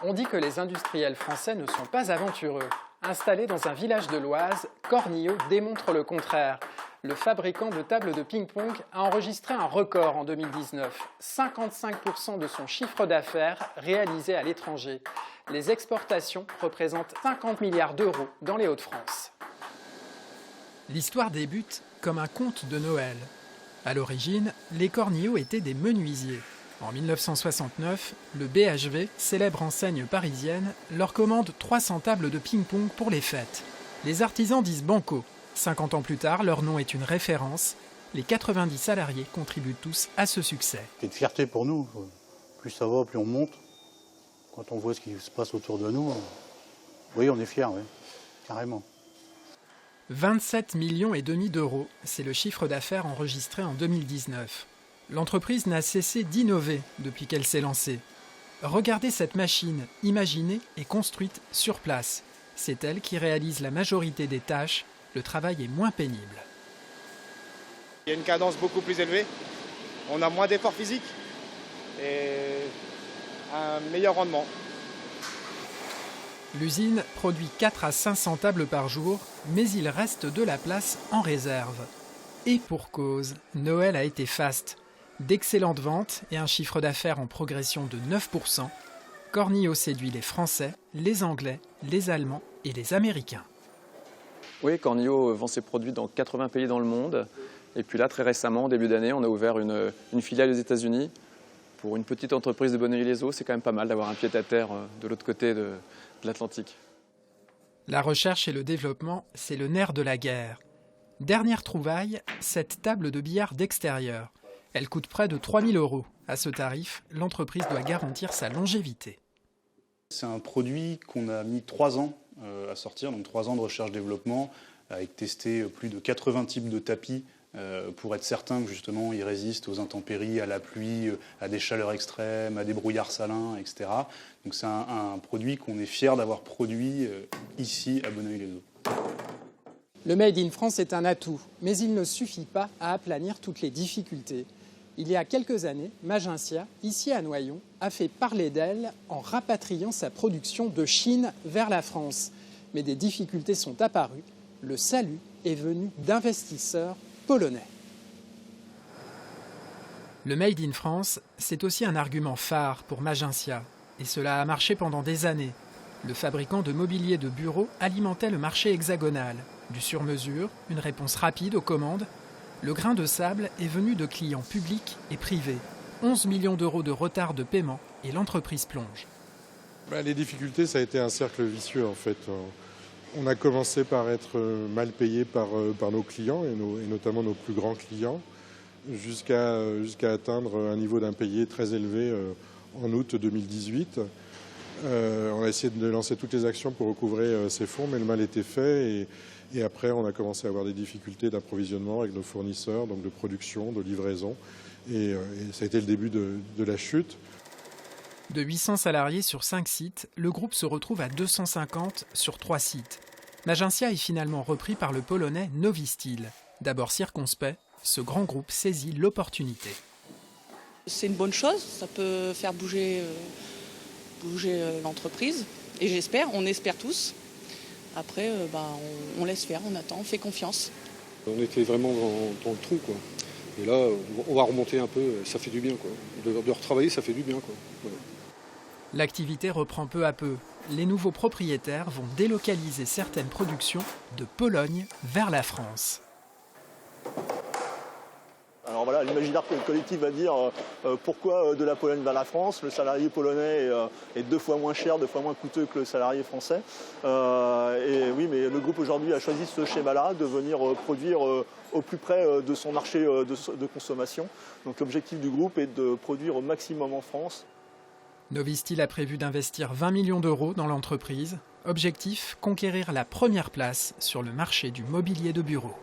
On dit que les industriels français ne sont pas aventureux. Installé dans un village de l'Oise, Cornillo démontre le contraire. Le fabricant de tables de ping-pong a enregistré un record en 2019. 55% de son chiffre d'affaires réalisé à l'étranger. Les exportations représentent 50 milliards d'euros dans les Hauts-de-France. L'histoire débute comme un conte de Noël. À l'origine, les Cornillo étaient des menuisiers. En 1969, le BHV, célèbre enseigne parisienne, leur commande 300 tables de ping-pong pour les fêtes. Les artisans disent banco. 50 ans plus tard, leur nom est une référence. Les 90 salariés contribuent tous à ce succès. C'est une fierté pour nous. Plus ça va, plus on monte. Quand on voit ce qui se passe autour de nous, oui, on est fiers, oui, carrément. 27,5 millions d'euros, c'est le chiffre d'affaires enregistré en 2019. L'entreprise n'a cessé d'innover depuis qu'elle s'est lancée. Regardez cette machine, imaginée et construite sur place. C'est elle qui réalise la majorité des tâches. Le travail est moins pénible. Il y a une cadence beaucoup plus élevée. On a moins d'efforts physiques et un meilleur rendement. L'usine produit 4 à 500 tables par jour, mais il reste de la place en réserve. Et pour cause, Noël a été faste. D'excellentes ventes et un chiffre d'affaires en progression de 9%, Cornillo séduit les Français, les Anglais, les Allemands et les Américains. Oui, Cornillo vend ses produits dans 80 pays dans le monde. Et puis là, très récemment, en début d'année, on a ouvert une filiale aux États-Unis. Pour une petite entreprise de Bonneuil-les-Eaux, c'est quand même pas mal d'avoir un pied-à-terre de l'autre côté de l'Atlantique. La recherche et le développement, c'est le nerf de la guerre. Dernière trouvaille, cette table de billard d'extérieur. Elle coûte près de 3 000 euros. À ce tarif, l'entreprise doit garantir sa longévité. C'est un produit qu'on a mis 3 ans à sortir, donc 3 ans de recherche-développement, avec testé plus de 80 types de tapis pour être certain que justement ils résistent aux intempéries, à la pluie, à des chaleurs extrêmes, à des brouillards salins, etc. Donc c'est un produit qu'on est fier d'avoir produit ici à Bonneuil-les-Eaux. Le Made in France est un atout, mais il ne suffit pas à aplanir toutes les difficultés. Il y a quelques années, Maginsia, ici à Noyon, a fait parler d'elle en rapatriant sa production de Chine vers la France. Mais des difficultés sont apparues. Le salut est venu d'investisseurs polonais. Le Made in France, c'est aussi un argument phare pour Maginsia. Et cela a marché pendant des années. Le fabricant de mobilier de bureau alimentait le marché hexagonal. Du sur-mesure, une réponse rapide aux commandes. Le grain de sable est venu de clients publics et privés. 11 millions d'euros de retard de paiement et l'entreprise plonge. Les difficultés, ça a été un cercle vicieux en fait. On a commencé par être mal payé par nos clients et notamment nos plus grands clients jusqu'à atteindre un niveau d'impayé très élevé en août 2018. On a essayé de lancer toutes les actions pour recouvrer ces fonds, mais le mal était fait. Et après, on a commencé à avoir des difficultés d'approvisionnement avec nos fournisseurs, donc de production, de livraison. Et ça a été le début de la chute. De 800 salariés sur 5 sites, le groupe se retrouve à 250 sur 3 sites. Maginsia est finalement repris par le polonais Novistil. D'abord circonspect, ce grand groupe saisit l'opportunité. C'est une bonne chose, ça peut faire bouger l'entreprise. Et on espère tous. Après, on laisse faire, on attend, on fait confiance. On était vraiment dans le trou, quoi. Et là, on va remonter un peu, ça fait du bien, quoi. De retravailler, ça fait du bien, quoi. Voilà. L'activité reprend peu à peu. Les nouveaux propriétaires vont délocaliser certaines productions de Pologne vers la France. Alors voilà, l'imaginaire collectif va dire pourquoi de la Pologne vers la France. Le salarié polonais est 2 fois moins cher, 2 fois moins coûteux que le salarié français. Et oui, mais le groupe aujourd'hui a choisi ce schéma-là, de venir produire au plus près de son marché de consommation. Donc l'objectif du groupe est de produire au maximum en France. Novistil a prévu d'investir 20 millions d'euros dans l'entreprise. Objectif, conquérir la première place sur le marché du mobilier de bureau.